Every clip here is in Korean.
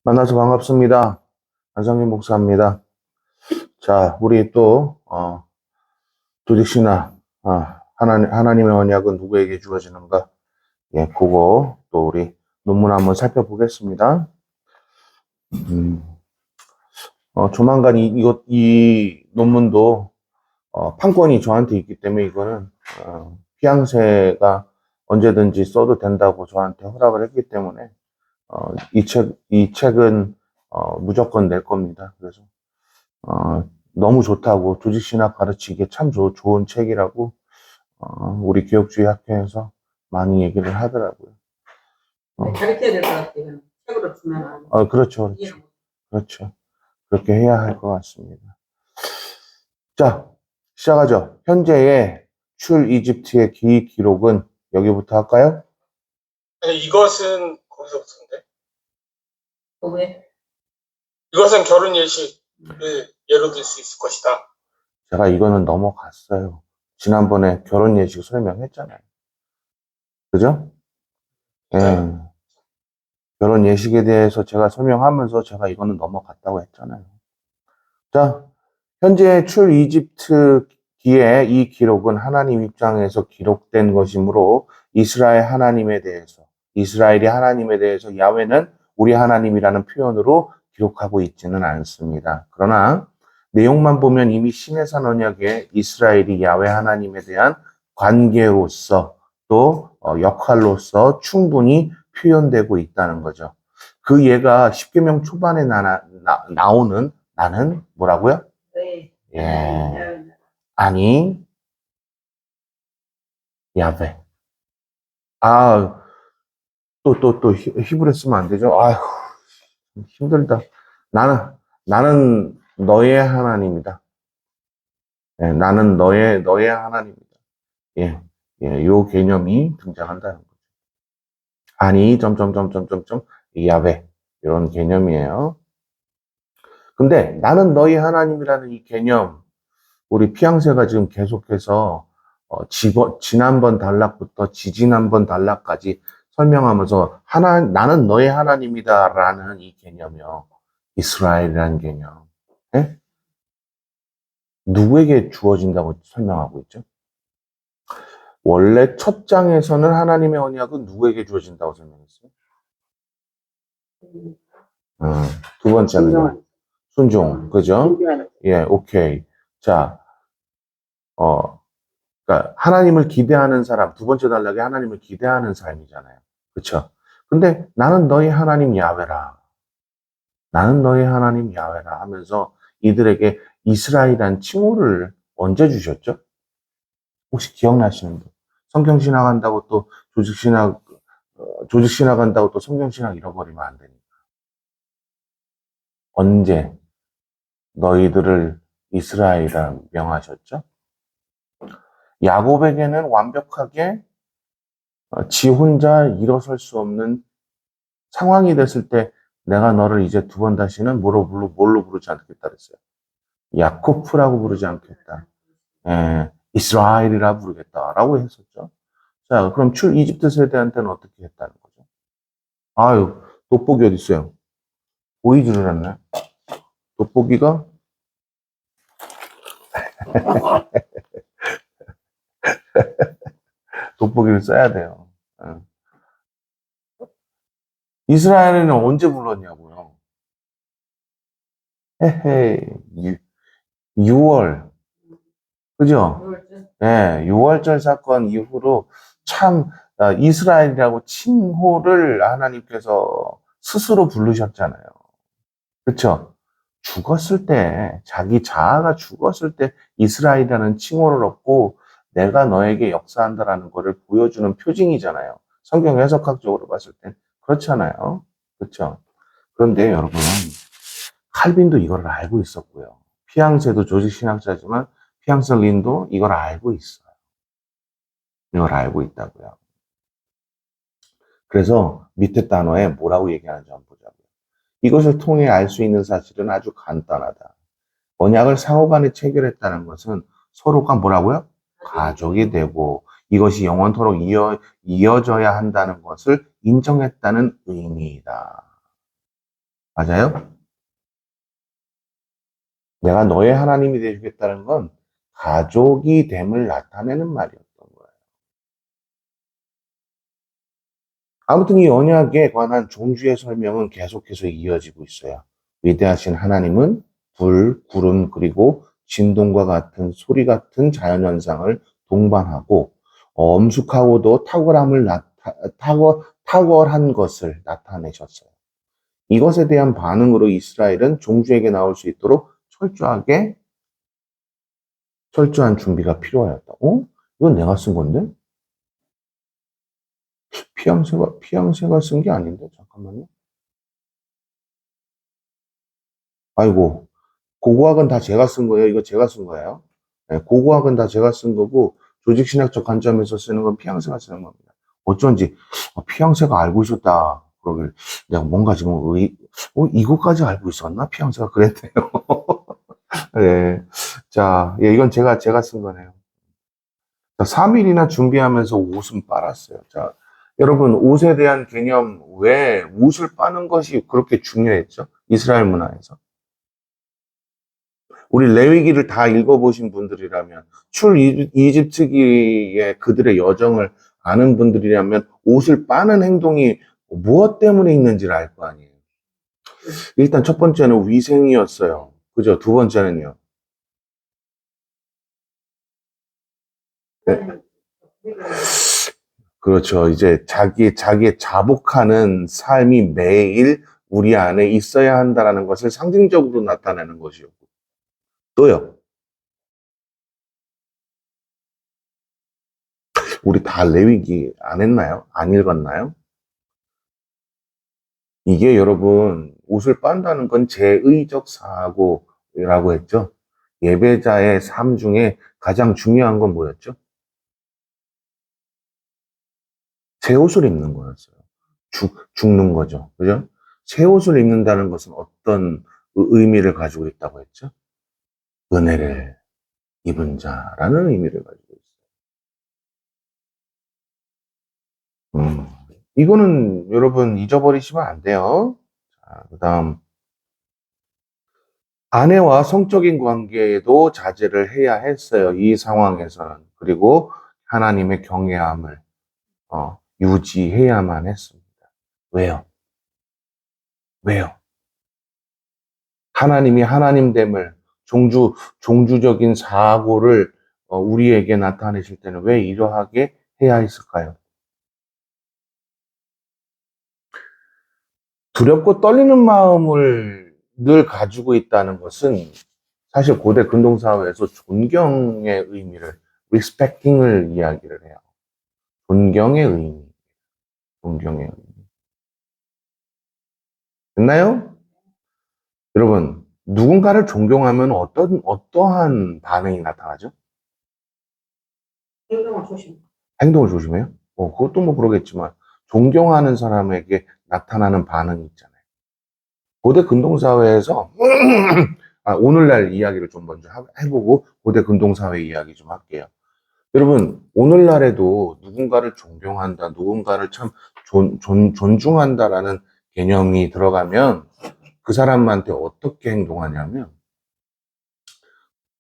만나서 반갑습니다. 안성민 목사입니다. 자, 우리 또, 조직신학, 하나님의 언약은 누구에게 주어지는가? 예, 그거 또 우리 논문 한번 살펴보겠습니다. 조만간 이 논문도, 판권이 저한테 있기 때문에 이거는, 피양새가 언제든지 써도 된다고 저한테 허락을 했기 때문에, 이 책은, 무조건 낼 겁니다. 그래서, 너무 좋다고 조직신학 가르치기에 참 좋은 책이라고 우리 교육주의 학회에서 많이 얘기를 하더라고요. 가르쳐야 될 것 같아요. 책으로 주면 그렇죠, 그렇죠, 그렇죠. 그렇게 해야 할 것 같습니다. 자, 시작하죠. 현재의 출 이집트의 기록은 여기부터 할까요? 아니, 이것은 거기서부터인데. 왜? 이것은 결혼 예식을 예로 들 수 있을 것이다. 제가 이거는 넘어갔어요. 지난번에 결혼 예식 설명했잖아요. 그죠? 예. 결혼 예식에 대해서 제가 설명하면서 제가 이거는 넘어갔다고 했잖아요. 자, 현재 출 이집트기의 이 기록은 하나님 입장에서 기록된 것이므로 이스라엘이 하나님에 대해서 야훼는 우리 하나님이라는 표현으로 기록하고 있지는 않습니다. 그러나 내용만 보면 이미 시내산 언약에 이스라엘이 야훼 하나님에 대한 관계로서 또 역할로서 충분히 표현되고 있다는 거죠. 그 예가 십계명 초반에 나오는 나는 뭐라고요? 네. 예. 아니, 야훼. 또 히브리 쓰면 안 되죠? 아휴, 힘들다. 나는 너의 하나님이다. 예, 나는 너의 하나님이다. 예, 요 개념이 등장한다는 거죠. 아니, 야훼. 이런 개념이에요. 근데 나는 너희 하나님이라는 이 개념, 우리 피양새가 지금 계속해서 지난번 단락부터 지지난번 단락까지 설명하면서 나는 너의 하나님이다라는 이 개념이요. 이스라엘이라는 개념. 예? 누구에게 주어진다고 설명하고 있죠? 원래 첫 장에서는 하나님의 언약은 누구에게 주어진다고 설명했어요? 두 번째는 순종, 그죠? 예, 오케이. 자, 그러니까 하나님을 기대하는 사람, 두 번째 단락에 하나님을 기대하는 삶이잖아요. 그렇죠? 근데 나는 너희 하나님 야훼라. 나는 너희 하나님 야훼라 하면서 이들에게 이스라엘이라는 칭호를 언제 주셨죠? 혹시 기억나시는 분? 성경신학 한다고 또 조직신학 한다고 또 성경신학 잃어버리면 안 되니까. 언제 너희들을 이스라엘이라 명하셨죠? 야곱에게는 완벽하게 지 혼자 일어설 수 없는 상황이 됐을 때 내가 너를 이제 두 번 다시는 뭘로 부르지 않겠다 그랬어요. 야코프라고 부르지 않겠다. 이스라엘이라 부르겠다라고 했었죠. 자, 그럼 출 이집트 세대한테는 어떻게 했다는 거죠? 아유, 돋보기 어디 있어요? 보이지를 않네. 돋보기가 돋보기를 써야 돼요. 이스라엘은 언제 불렀냐고요? 헤헤, 6월. 그죠? 네, 6월절 사건 이후로 참 이스라엘이라고 칭호를 하나님께서 스스로 부르셨잖아요. 그렇죠? 죽었을 때, 자기 자아가 죽었을 때 이스라엘이라는 칭호를 얻고 내가 너에게 역사한다라는 것을 보여주는 표징이잖아요. 성경 해석학적으로 봤을 땐 그렇잖아요. 그렇죠? 그런데 여러분, 칼빈도 이걸 알고 있었고요. 피앙세도 조직신학자지만 피앙세 린도 이걸 알고 있어요. 이걸 알고 있다고요. 그래서 밑에 단어에 뭐라고 얘기하는지 한번 보자고요. 이것을 통해 알 수 있는 사실은 아주 간단하다. 언약을 상호간에 체결했다는 것은 서로가 뭐라고요? 가족이 되고 이것이 영원토록 이어져야 한다는 것을 인정했다는 의미이다. 맞아요? 내가 너의 하나님이 되주겠다는 건 가족이 됨을 나타내는 말이었던 거예요. 아무튼 이 언약에 관한 종주의 설명은 계속해서 이어지고 있어요. 위대하신 하나님은 불, 구름, 그리고 진동과 같은 소리 같은 자연현상을 동반하고 엄숙하고도 탁월한 것을 나타내셨어요. 이것에 대한 반응으로 이스라엘은 종주에게 나올 수 있도록 철저한 준비가 필요하였다. 이건 내가 쓴 건데? 피양새가 쓴 게 아닌데? 잠깐만요. 아이고, 고고학은 다 제가 쓴 거예요. 이거 제가 쓴 거예요. 네, 고고학은 다 제가 쓴 거고, 조직신학적 관점에서 쓰는 건 피양새가 쓰는 겁니다. 어쩐지, 피양새가 알고 있었다. 그러길, 내가 뭔가 지금, 이거까지 알고 있었나? 피양새가 그랬네요. 네. 자, 예, 이건 제가 쓴 거네요. 자, 3일이나 준비하면서 옷은 빨았어요. 자, 여러분, 옷에 대한 개념, 왜 옷을 빠는 것이 그렇게 중요했죠? 이스라엘 문화에서. 우리 레위기를 다 읽어보신 분들이라면, 이집트기의 그들의 여정을 아는 분들이라면, 옷을 빠는 행동이 무엇 때문에 있는지를 알 거 아니에요. 일단 첫 번째는 위생이었어요. 그죠? 두 번째는요. 네. 그렇죠. 이제 자기의 자복하는 삶이 매일 우리 안에 있어야 한다라는 것을 상징적으로 나타내는 것이었고. 또요. 우리 다 레위기 안 했나요? 안 읽었나요? 이게 여러분, 옷을 빤다는 건 제의적 사고라고 했죠. 예배자의 삶 중에 가장 중요한 건 뭐였죠? 새 옷을 입는 거였어요. 죽는 거죠. 그죠? 새 옷을 입는다는 것은 어떤 의미를 가지고 있다고 했죠? 은혜를 입은 자라는 의미를 가지고 있어요. 이거는 여러분 잊어버리시면 안 돼요. 자, 그다음 아내와 성적인 관계에도 자제를 해야 했어요. 이 상황에서는. 그리고 하나님의 경외함을 유지해야만 했습니다. 왜요? 왜요? 하나님이 하나님됨을 종주적인 사고를 우리에게 나타내실 때는 왜 이러하게 해야 했을까요? 두렵고 떨리는 마음을 늘 가지고 있다는 것은 사실 고대 근동사회에서 존경의 의미를, respecting을 이야기를 해요. 존경의 의미, 존경의 의미. 됐나요? 여러분, 누군가를 존경하면 어떠한 반응이 나타나죠? 행동을 조심. 행동을 조심해요? 그것도 뭐 그러겠지만, 존경하는 사람에게 나타나는 반응이 있잖아요. 고대 근동사회에서, 오늘날 이야기를 좀 먼저 해보고, 고대 근동사회 이야기 좀 할게요. 여러분, 오늘날에도 누군가를 존경한다, 누군가를 참 존중한다라는 개념이 들어가면 그 사람한테 어떻게 행동하냐면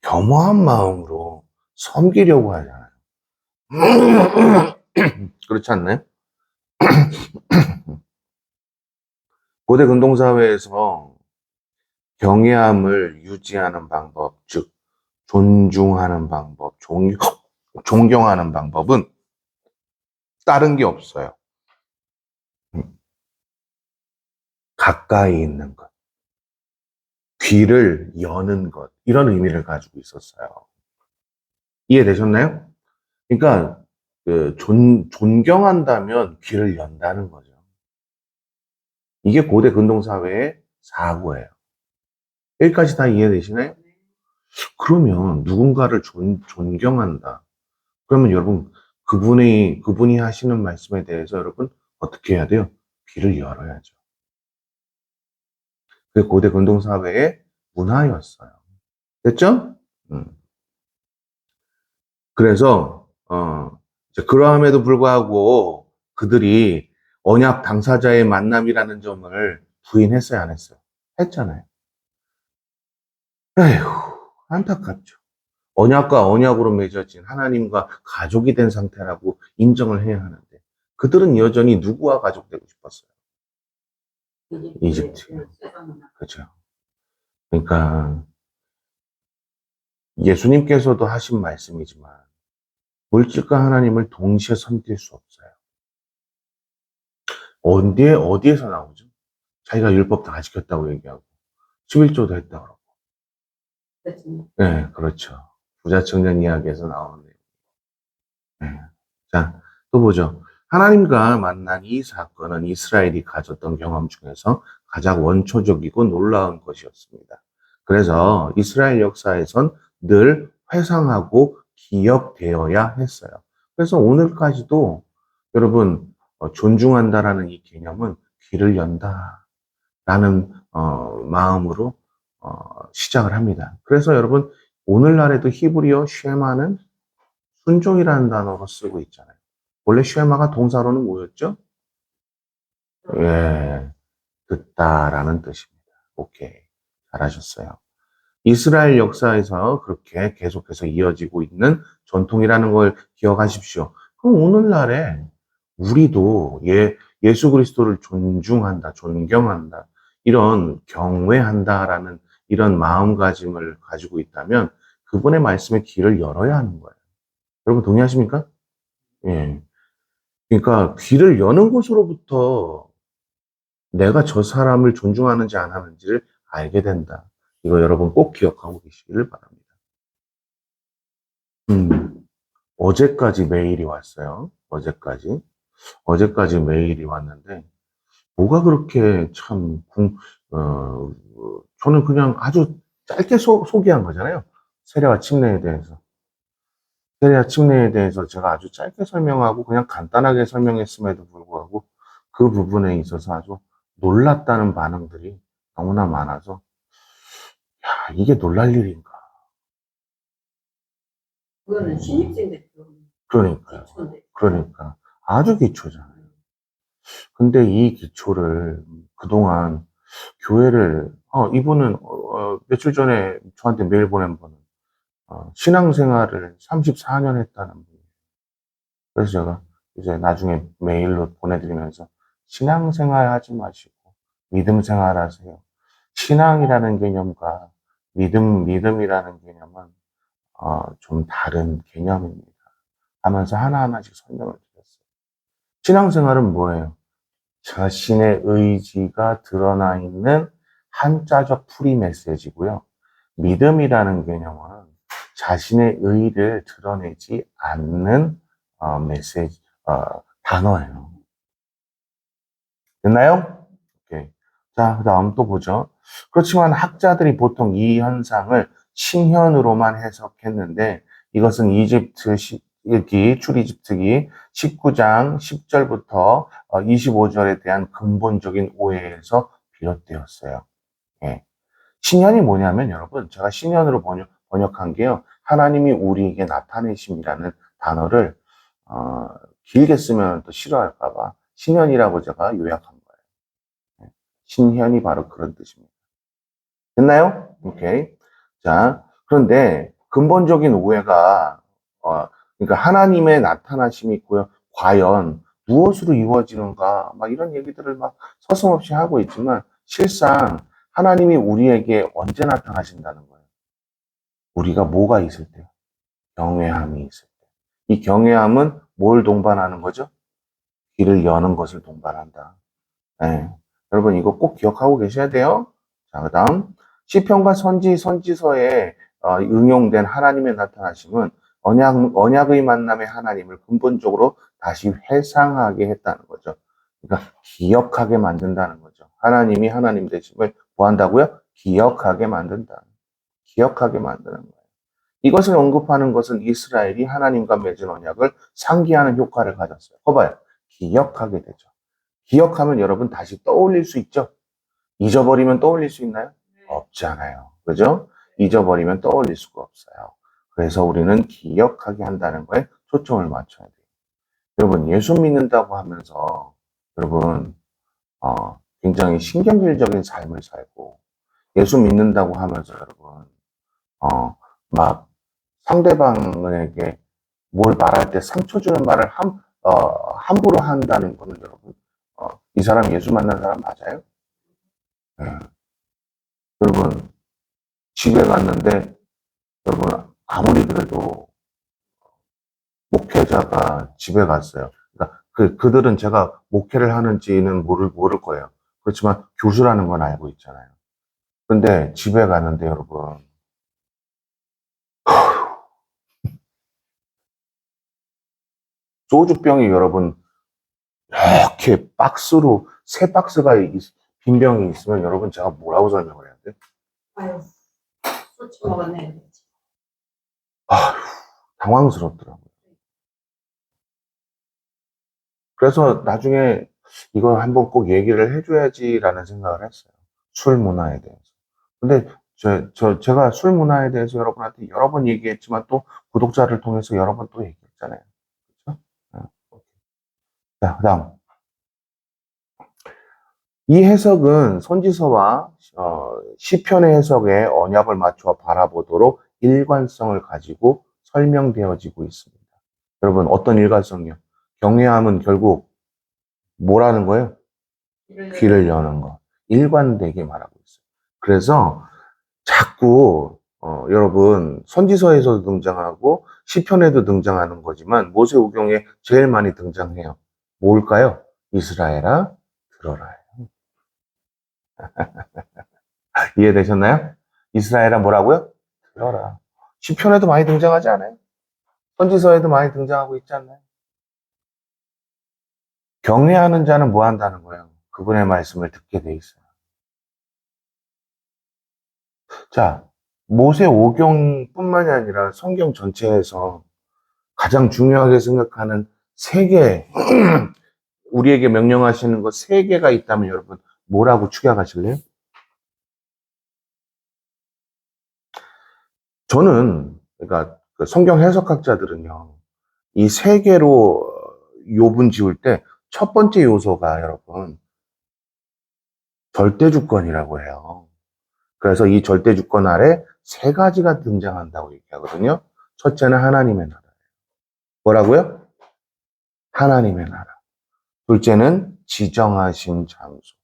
겸허한 마음으로 섬기려고 하잖아요. 그렇지 않나요? 고대 근동사회에서 경외함을 유지하는 방법, 즉 존중하는 방법, 존경하는 방법은 다른 게 없어요. 가까이 있는 것, 귀를 여는 것, 이런 의미를 가지고 있었어요. 이해되셨나요? 그러니까 존경한다면 귀를 연다는 거죠. 이게 고대 근동사회의 사고예요. 여기까지 다 이해되시나요? 그러면 누군가를 존경한다. 그러면 여러분, 그분이 하시는 말씀에 대해서 여러분, 어떻게 해야 돼요? 귀를 열어야죠. 그게 고대 근동사회의 문화였어요. 됐죠? 그래서, 그러함에도 불구하고 그들이 언약 당사자의 만남이라는 점을 부인했어요, 안 했어요? 했잖아요. 에휴, 안타깝죠. 언약과 언약으로 맺어진 하나님과 가족이 된 상태라고 인정을 해야 하는데 그들은 여전히 누구와 가족되고 싶었어요? 이집트요. 그렇죠. 그러니까 예수님께서도 하신 말씀이지만 물질과 하나님을 동시에 섬길 수 없어요. 어디에서 나오죠? 자기가 율법 다 지켰다고 얘기하고 11조도 했다고 그러고. 네, 그렇죠. 부자 청년 이야기에서 나오는데. 네. 자, 또 보죠. 하나님과 만난 이 사건은 이스라엘이 가졌던 경험 중에서 가장 원초적이고 놀라운 것이었습니다. 그래서 이스라엘 역사에선 늘 회상하고 기억되어야 했어요. 그래서 오늘까지도 여러분 존중한다라는 이 개념은 귀를 연다라는 마음으로 시작을 합니다. 그래서 여러분 오늘날에도 히브리어 쉐마는 순종이라는 단어로 쓰고 있잖아요. 원래 쉐마가 동사로는 뭐였죠? 예, 듣다라는 뜻입니다. 오케이. 잘하셨어요. 이스라엘 역사에서 그렇게 계속해서 이어지고 있는 전통이라는 걸 기억하십시오. 그럼 오늘날에 우리도 예수 그리스도를 존중한다, 존경한다, 이런 경외한다라는 이런 마음가짐을 가지고 있다면 그분의 말씀에 귀를 열어야 하는 거예요. 여러분 동의하십니까? 예. 그러니까 귀를 여는 것으로부터 내가 저 사람을 존중하는지 안 하는지를 알게 된다. 이거 여러분 꼭 기억하고 계시기를 바랍니다. 어제까지 메일이 왔어요. 어제까지 메일이 왔는데, 뭐가 그렇게 참, 저는 그냥 아주 짧게 소개한 거잖아요. 세례와 침례에 대해서. 세례와 침례에 대해서 제가 아주 짧게 설명하고 그냥 간단하게 설명했음에도 불구하고 그 부분에 있어서 아주 놀랐다는 반응들이 너무나 많아서, 야, 이게 놀랄 일인가. 그거는 신입생들 그러니까요. 그러니까. 아주 기초잖아요. 근데 이 기초를 그동안 교회를, 이분은, 며칠 전에 저한테 메일 보낸 분은, 신앙생활을 34년 했다는 분이에요. 그래서 제가 이제 나중에 메일로 보내드리면서 신앙생활 하지 마시고 믿음 생활 하세요. 신앙이라는 개념과 믿음이라는 개념은, 좀 다른 개념입니다. 하면서 하나하나씩 설명을 드렸어요. 신앙생활은 뭐예요? 자신의 의지가 드러나 있는 한자적 풀이 메시지고요. 믿음이라는 개념은 자신의 의를 드러내지 않는 단어예요. 됐나요? 오케이. 자, 그 다음 또 보죠. 그렇지만 학자들이 보통 이 현상을 신현으로만 해석했는데 이것은 이집트 출이집트기 19장 10절부터 25절에 대한 근본적인 오해에서 비롯되었어요. 예. 신현이 뭐냐면 여러분, 제가 신현으로 번역한 게요. 하나님이 우리에게 나타내심이라는 단어를 길게 쓰면 또 싫어할까봐 신현이라고 제가 요약한 거예요. 신현이 바로 그런 뜻입니다. 됐나요? 오케이. 자, 그런데 근본적인 오해가, 그러니까 하나님의 나타나심이 있고요. 과연 무엇으로 이루어지는가, 막 이런 얘기들을 막 서슴없이 하고 있지만, 실상 하나님이 우리에게 언제 나타나신다는 거예요? 우리가 뭐가 있을 때? 경외함이 있을 때. 이 경외함은 뭘 동반하는 거죠? 귀를 여는 것을 동반한다. 네. 여러분 이거 꼭 기억하고 계셔야 돼요. 자, 그 다음 시편과 선지서에 응용된 하나님의 나타나심은 언약의 만남의 하나님을 근본적으로 다시 회상하게 했다는 거죠. 그러니까 기억하게 만든다는 거죠. 하나님이 하나님 되심을 뭐 한다고요? 기억하게 만든다. 기억하게 만드는 거예요. 이것을 언급하는 것은 이스라엘이 하나님과 맺은 언약을 상기하는 효과를 가졌어요. 봐봐요. 기억하게 되죠. 기억하면 여러분 다시 떠올릴 수 있죠? 잊어버리면 떠올릴 수 있나요? 없잖아요. 그죠? 잊어버리면 떠올릴 수가 없어요. 그래서 우리는 기억하게 한다는 거에 초점을 맞춰야 돼요. 여러분, 예수 믿는다고 하면서, 여러분, 굉장히 신경질적인 삶을 살고, 예수 믿는다고 하면서 여러분, 막 상대방에게 뭘 말할 때 상처 주는 말을 함부로 한다는 거는 여러분, 이 사람 예수 만난 사람 맞아요? 예. 여러분, 집에 갔는데, 여러분, 아무리 그래도 목회자가 집에 갔어요. 그러니까 그들은 제가 목회를 하는지는 모를 거예요. 그렇지만 교수라는 건 알고 있잖아요. 근데 집에 가는데 여러분, 소주병이 여러분, 이렇게 박스로, 세 박스가 빈 병이 있으면 여러분 제가 뭐라고 설명을 해야 돼? 아유, 술 처먹었네. 아, 당황스럽더라고요. 그래서 나중에 이거 한번 꼭 얘기를 해줘야지라는 생각을 했어요. 술 문화에 대해서. 근데 제가 술 문화에 대해서 여러분한테 여러 번 얘기했지만 또 구독자를 통해서 여러 번 또 얘기했잖아요. 그렇죠? 자, 그다음. 이 해석은 선지서와 시편의 해석에 언약을 맞춰 바라보도록 일관성을 가지고 설명되어지고 있습니다. 여러분, 어떤 일관성이요? 경외함은 결국 뭐라는 거예요? 귀를 여는 거. 일관되게 말하고 있어요. 그래서 자꾸 여러분 선지서에서도 등장하고 시편에도 등장하는 거지만 모세오경에 제일 많이 등장해요. 뭘까요? 이스라엘아 들어라. 이해되셨나요? 이스라엘아 뭐라고요? 들어라. 시편에도 많이 등장하지 않아요? 선지서에도 많이 등장하고 있지 않나요? 경외하는 자는 뭐 한다는 거예요? 그분의 말씀을 듣게 돼 있어요. 자, 모세오경뿐만이 아니라 성경 전체에서 가장 중요하게 생각하는 세 개, 우리에게 명령하시는 것 세 개가 있다면 여러분 뭐라고 추격하실래요? 저는 그러니까 그 성경 해석학자들은요. 이 세 개로 욥은 지을 때 첫 번째 요소가 여러분 절대 주권이라고 해요. 그래서 이 절대 주권 아래 세 가지가 등장한다고 얘기하거든요. 첫째는 하나님의 나라. 뭐라고요? 하나님의 나라. 둘째는 지정하신 장소.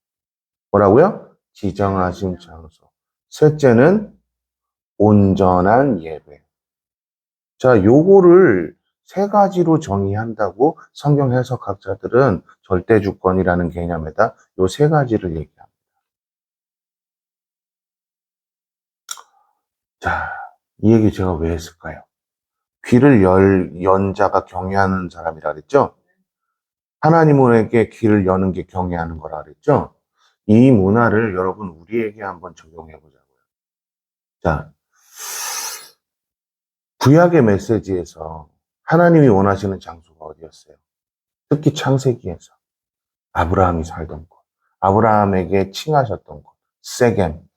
뭐라고요? 지정하신 장소. 셋째는 온전한 예배. 자, 요거를 세 가지로 정의한다고 성경 해석학자들은 절대 주권이라는 개념에다 요 세 가지를 얘기합니다. 자, 이 얘기 제가 왜 했을까요? 귀를 연 자가 경외하는 사람이라 그랬죠? 하나님에게 귀를 여는 게 경외하는 거라 그랬죠? 이 문화를 여러분 우리에게 한번 적용해 보자고요. 자, 구약의 메시지에서 하나님이 원하시는 장소가 어디였어요? 특히 창세기에서 아브라함이 살던 곳, 아브라함에게 칭하셨던 곳, 세겜,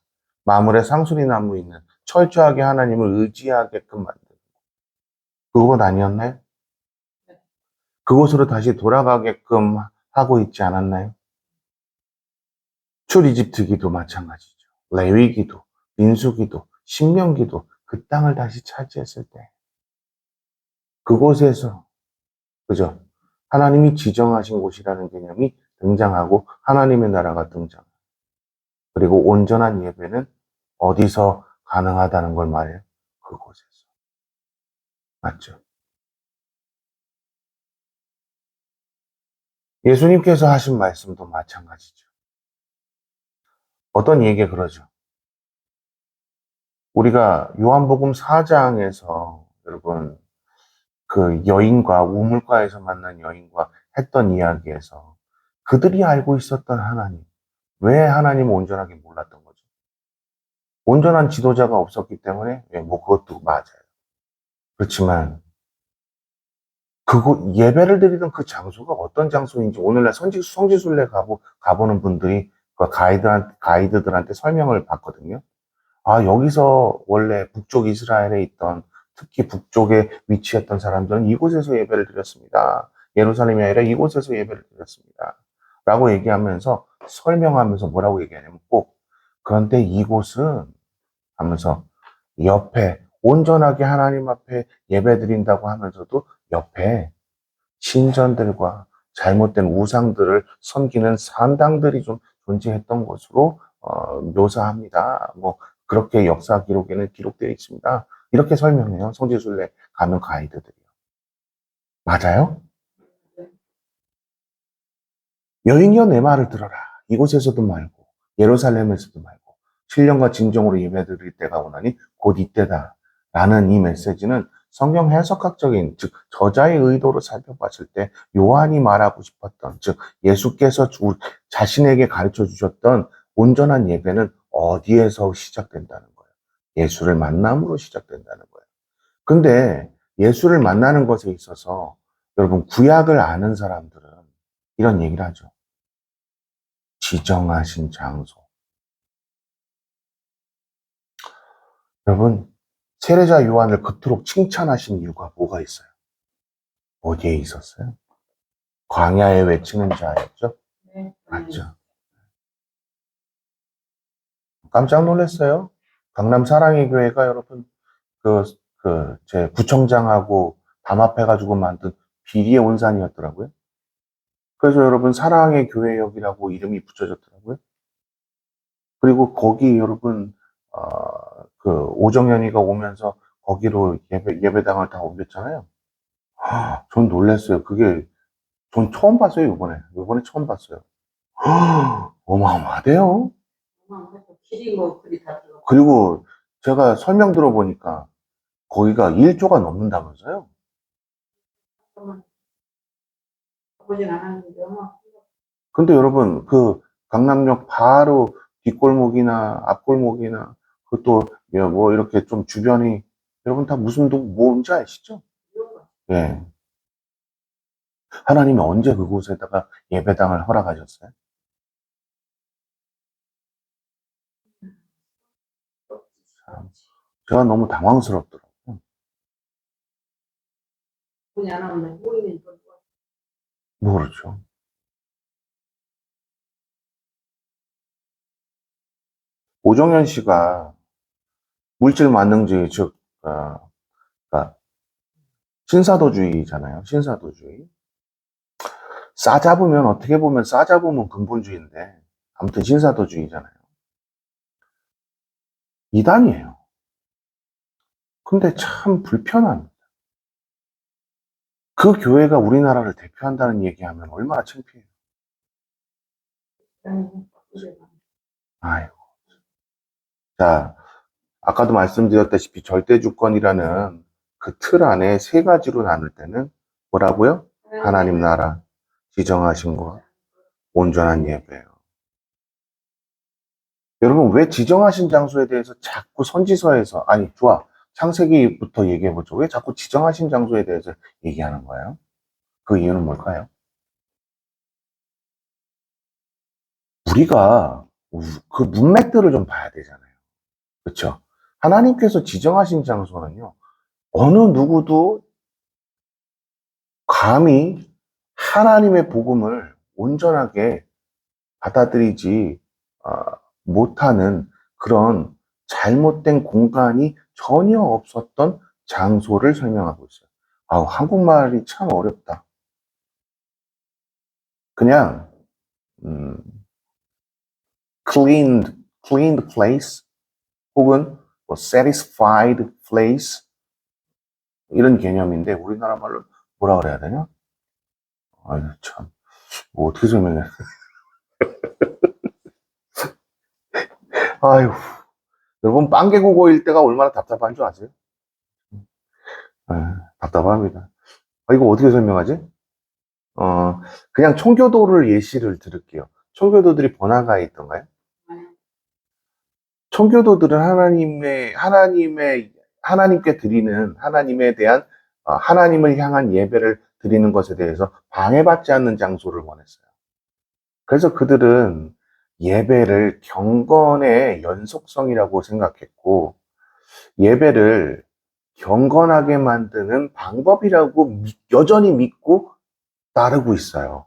마물의 상수리 나무 있는 철저하게 하나님을 의지하게끔 만든 그곳 아니었나요? 그곳으로 다시 돌아가게끔 하고 있지 않았나요? 출이집트기도 마찬가지죠. 레위기도, 민수기도, 신명기도 그 땅을 다시 차지했을 때 그곳에서 그죠? 하나님이 지정하신 곳이라는 개념이 등장하고 하나님의 나라가 등장. 그리고 온전한 예배는 어디서 가능하다는 걸 말해요? 그곳에서. 맞죠? 예수님께서 하신 말씀도 마찬가지죠. 어떤 얘기가 그러죠? 우리가 요한복음 4장에서 여러분 그 여인과 우물가에서 만난 여인과 했던 이야기에서 그들이 알고 있었던 하나님, 왜 하나님을 온전하게 몰랐던 거죠? 온전한 지도자가 없었기 때문에 뭐 그것도 맞아요. 그렇지만 그곳 예배를 드리던 그 장소가 어떤 장소인지 오늘날 성지순례 가보는 분들이 그 가이드들한테 설명을 받거든요. 아, 여기서 원래 북쪽 이스라엘에 있던 특히 북쪽에 위치했던 사람들은 이곳에서 예배를 드렸습니다. 예루살렘이 아니라 이곳에서 예배를 드렸습니다. 라고 얘기하면서 설명하면서 뭐라고 얘기하냐면 꼭 그런데 이곳은 하면서 옆에 온전하게 하나님 앞에 예배드린다고 하면서도 옆에 신전들과 잘못된 우상들을 섬기는 산당들이 좀 존재했던 것으로 묘사합니다. 뭐 그렇게 역사 기록에는 기록되어 있습니다. 이렇게 설명해요. 성지순례 가면 가이드들이요. 맞아요? 여인이여 내 말을 들어라. 이곳에서도 말고 예루살렘에서도 말고 신령과 진정으로 예배드릴 때가 오나니 곧 이때다. 라는 이 메시지는 성경 해석학적인, 즉 저자의 의도로 살펴봤을 때 요한이 말하고 싶었던, 즉 예수께서 자신에게 가르쳐 주셨던 온전한 예배는 어디에서 시작된다는 거예요. 예수를 만남으로 시작된다는 거예요. 근데 예수를 만나는 것에 있어서 여러분 구약을 아는 사람들은 이런 얘기를 하죠. 지정하신 장소. 여러분, 세례자 요한을 그토록 칭찬하신 이유가 뭐가 있어요? 어디에 있었어요? 광야에 외치는 자였죠? 네. 맞죠? 깜짝 놀랐어요. 강남 사랑의 교회가 여러분, 제 구청장하고 담합해가지고 만든 비리의 온산이었더라고요. 그래서 여러분, 사랑의 교회역이라고 이름이 붙여졌더라고요. 그리고 거기 여러분, 오정연이가 오면서 거기로 예배당을 다 옮겼잖아요. 전 놀랐어요. 전 처음 봤어요, 이번에 처음 봤어요. 어마어마하대요. 길이 뭐 그리 다 들어. 그리고 제가 설명 들어보니까 거기가 1조가 넘는다면서요? 보진 않았는데 근데 여러분, 그 강남역 바로 뒷골목이나 앞골목이나 그또 뭐 이렇게 좀 주변이 여러분 다 무슨 뭔지 아시죠? 예. 하나님이 언제 그곳에다가 예배당을 허락하셨어요? 참, 제가 너무 당황스럽더라고요. 보지 않았는데 보이면 또 모르죠. 오정현 씨가 물질 만능주의, 즉, 그러니까 신사도주의잖아요. 신사도주의. 싸잡으면 어떻게 보면 싸잡으면 근본주의인데 아무튼 신사도주의잖아요. 이단이에요. 근데 참 불편합니다. 그 교회가 우리나라를 대표한다는 얘기하면 얼마나 창피해요. 아이고. 자, 아까도 말씀드렸다시피 절대주권이라는 그 틀 안에 세 가지로 나눌 때는 뭐라고요? 하나님 나라, 지정하신 것, 온전한 예배예요. 여러분, 왜 지정하신 장소에 대해서 자꾸 선지서에서, 아니, 좋아. 창세기부터 얘기해보죠. 왜 자꾸 지정하신 장소에 대해서 얘기하는 거예요? 그 이유는 뭘까요? 우리가 그 문맥들을 좀 봐야 되잖아요. 그렇죠? 하나님께서 지정하신 장소는요, 어느 누구도 감히 하나님의 복음을 온전하게 받아들이지 못하는 그런 잘못된 공간이 전혀 없었던 장소를 설명하고 있어요. 한국말이 참 어렵다. 그냥 cleaned place 혹은 뭐 satisfied place 이런 개념인데 우리나라 말로 뭐라 그래야 되냐? 아유 참, 뭐 어떻게 설명해? 아유, 여러분 빵개국어일 때가 얼마나 답답한 줄 아세요? 답답합니다. 이거 어떻게 설명하지? 그냥 청교도를 예시를 들을게요. 청교도들이 번화가에 있던가요? 청교도들은 하나님께 드리는, 하나님에 대한, 하나님을 향한 예배를 드리는 것에 대해서 방해받지 않는 장소를 원했어요. 그래서 그들은 예배를 경건의 연속성이라고 생각했고, 예배를 경건하게 만드는 방법이라고 여전히 믿고 따르고 있어요.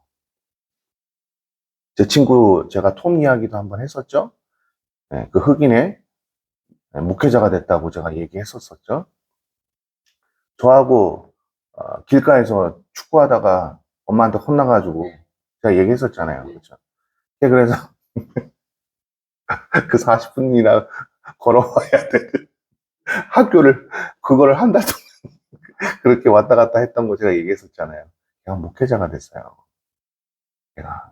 제 친구, 제가 톰 이야기도 한번 했었죠? 그 흑인의 목회자가 됐다고 제가 얘기했었었죠. 저하고 길가에서 축구하다가 엄마한테 혼나가지고 제가 얘기했었잖아요. 그렇죠? 그래서 그 40분이나 걸어와야 돼. 학교를 그거를 한 달 동안 그렇게 왔다 갔다 했던 거 제가 얘기했었잖아요. 제가 목회자가 됐어요. 제가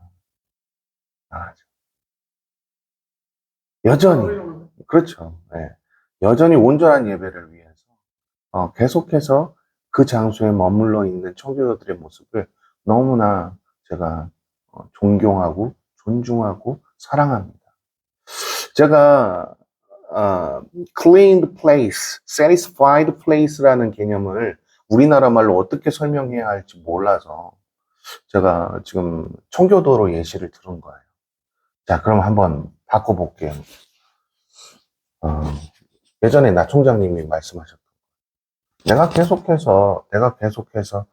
여전히 그렇죠. 예. 여전히 온전한 예배를 위해서 계속해서 그 장소에 머물러 있는 청교도들의 모습을 너무나 제가 존경하고 존중하고 사랑합니다. 제가 cleaned place, satisfied place라는 개념을 우리나라 말로 어떻게 설명해야 할지 몰라서 제가 지금 청교도로 예시를 들은 거예요. 자, 그럼 한번 바꿔볼게요. 예전에 나 총장님이 말씀하셨던 내가 계속해서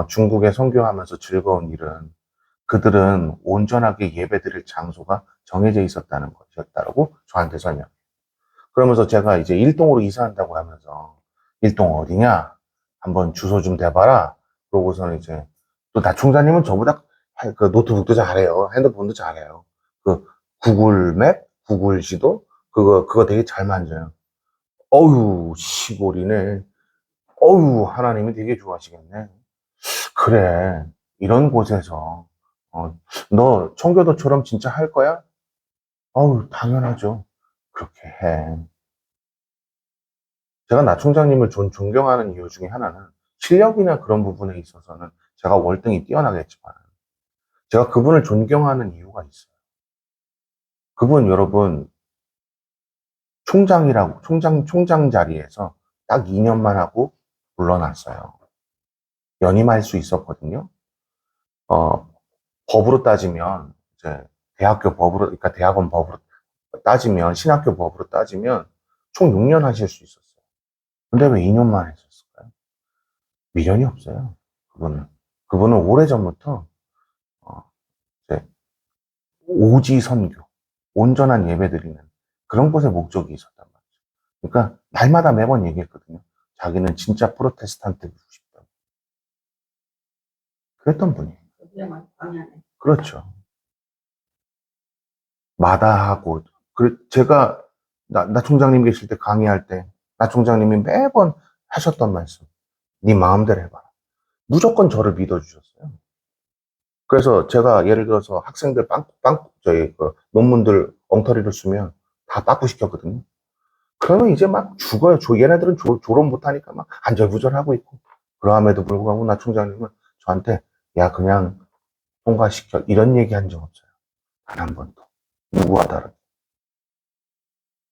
중국에 선교하면서 즐거운 일은 그들은 온전하게 예배드릴 장소가 정해져 있었다는 것이었다고 저한테 설명. 그러면서 제가 이제 일동으로 이사한다고 하면서 일동 어디냐? 한번 주소 좀 대봐라. 그러고서는 이제 또 나 총장님은 저보다 그 노트북도 잘해요. 핸드폰도 잘해요. 그 구글 맵, 구글 지도 그거 되게 잘 만져요. 어유 시골이네. 어유 하나님이 되게 좋아하시겠네. 그래 이런 곳에서 너 청교도처럼 진짜 할 거야? 어우 당연하죠. 그렇게 해. 제가 나 총장님을 존경하는 이유 중에 하나는 실력이나 그런 부분에 있어서는 제가 월등히 뛰어나겠지만 제가 그분을 존경하는 이유가 있어요. 그분 여러분 총장 자리에서 딱 2년만 하고 물러났어요. 연임할 수 있었거든요. 법으로 따지면 이제 그러니까 대학원 법으로 따지면 신학교 법으로 따지면 총 6년 하실 수 있었어요. 근데 왜 2년만 하셨을까요? 미련이 없어요. 그분은 오래전부터 이제 오지 선교, 온전한 예배 드리는 그런 것에 목적이 있었단 말이죠. 그러니까 날마다 매번 얘기했거든요. 자기는 진짜 프로테스탄트이고 싶다. 그랬던 분이에요. 그렇죠. 마다하고 제가 나 총장님 계실 때 강의할 때 나 총장님이 매번 하셨던 말씀. 네 마음대로 해봐. 무조건 저를 믿어주셨어요. 그래서 제가 예를 들어서 학생들 저희 그 논문들 엉터리를 쓰면 다 빠꾸 시켰거든요. 그러면 이제 막 죽어요. 얘네들은 조론 못하니까 막 안절부절하고 있고. 그럼에도 불구하고 나 총장님은 저한테 야 그냥 통과시켜 이런 얘기 한 적 없어요. 단 한 번도. 누구와 다르게.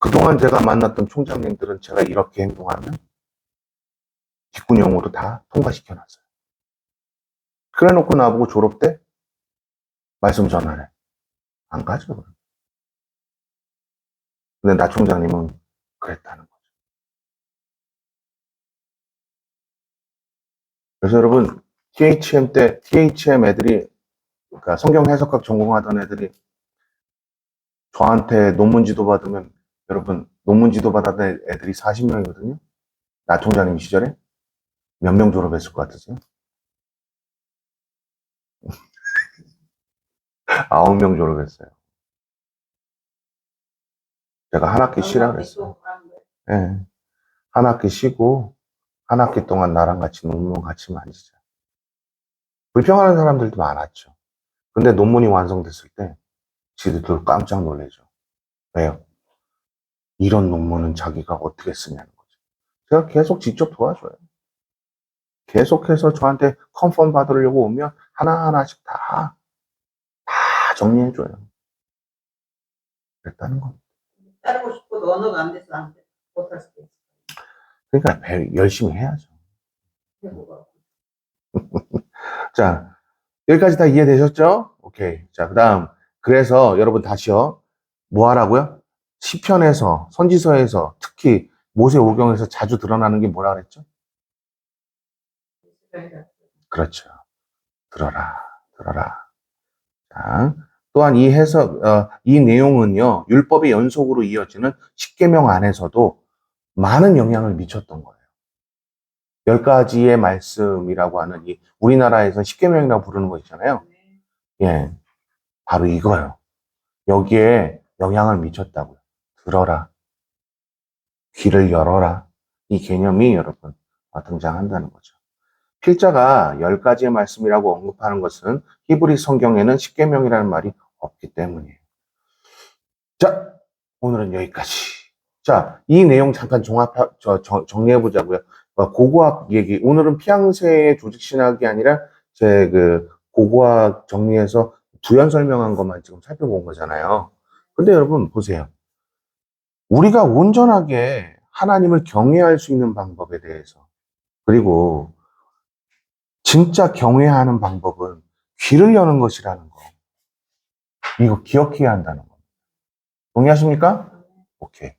그동안 제가 만났던 총장님들은 제가 이렇게 행동하면 뒷구녕으로 다 통과시켜놨어요. 그래 놓고 나보고 졸업 때 말씀 전하래. 안 가죠. 근데 나 총장님은 그랬다는 거죠. 그래서 여러분, THM 애들이, 그러니까 성경 해석학 전공하던 애들이 저한테 논문 지도 받으면, 여러분, 논문 지도 받았던 애들이 40명이거든요? 나 총장님 시절에? 몇 명 졸업했을 것 같으세요? 9명 졸업했어요. 제가 한 학기 쉬라 그랬어요. 네. 한 학기 쉬고, 한 학기 동안 나랑 같이 논문 같이 만지자. 불평하는 사람들도 많았죠. 근데 논문이 완성됐을 때, 지들도 깜짝 놀래죠. 왜요? 이런 논문은 자기가 어떻게 쓰냐는 거죠. 제가 계속 직접 도와줘요. 계속해서 저한테 컨펌 받으려고 오면 하나하나씩 다 정리해줘요. 그랬다는 겁니다. 따르고 싶어도 언어가 안 돼서 못할 수도 있어. 그러니까 열심히 해야죠. 자, 여기까지 다 이해되셨죠? 오케이. 자, 그 다음. 그래서 여러분 다시요. 뭐 하라고요? 시편에서, 선지서에서, 특히 모세오경에서 자주 드러나는 게 뭐라 그랬죠? 그렇죠. 들어라. 자, 또한 이 해석, 이 내용은요, 율법의 연속으로 이어지는 십계명 안에서도 많은 영향을 미쳤던 거예요. 10가지의 말씀이라고 하는 이 우리나라에서 십계명이라고 부르는 거 있잖아요. 예, 바로 이거예요. 여기에 영향을 미쳤다고요. 들어라. 귀를 열어라. 이 개념이 여러분 등장한다는 거죠. 필자가 10가지의 말씀이라고 언급하는 것은 히브리 성경에는 십계명이라는 말이 없기 때문이에요. 자, 오늘은 여기까지. 자, 이 내용 잠깐 정리해 보자고요. 고고학 얘기. 오늘은 피앙세의 조직신학이 아니라 제 고고학 정리해서 부연 설명한 것만 지금 살펴본 거잖아요. 근데 여러분 보세요. 우리가 온전하게 하나님을 경외할 수 있는 방법에 대해서, 그리고 진짜 경외하는 방법은 귀를 여는 것이라는 거. 이거 기억해야 한다는 거. 동의하십니까? 오케이.